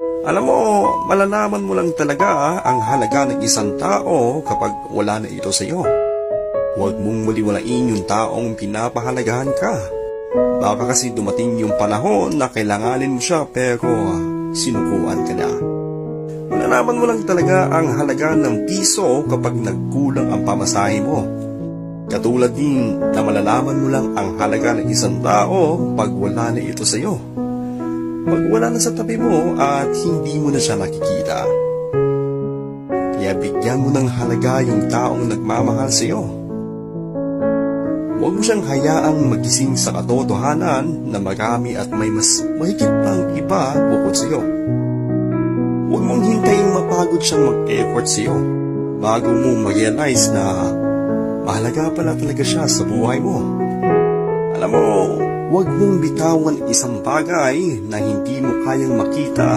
Alam mo, malalaman mo lang talaga ang halaga ng isang tao kapag wala na ito sa iyo. Huwag mong maliwalain yung taong pinapahalagahan ka. Baka kasi dumating yung panahon na kailanganin mo siya pero sinukuan ka na. Malalaman mo lang talaga ang halaga ng piso kapag nagkulang ang pamasahe mo. Katulad din na malalaman mo lang ang halaga ng isang tao pag wala na ito sa iyo. Pag wala na sa tabi mo at hindi mo na siya nakikita. Kaya bigyan mo ng halaga yung taong nagmamahal sa iyo. Huwag mo siyang hayaang magising sa katotohanan na marami at may mas mahigit pang iba bukod sa iyo. Huwag mong hintayin mapagod siyang mag-effort sa iyo bago mo ma-realize na mahalaga pala talaga siya sa buhay mo. Alam mo, huwag mong bitawan isang bagay na hindi mo kayang makita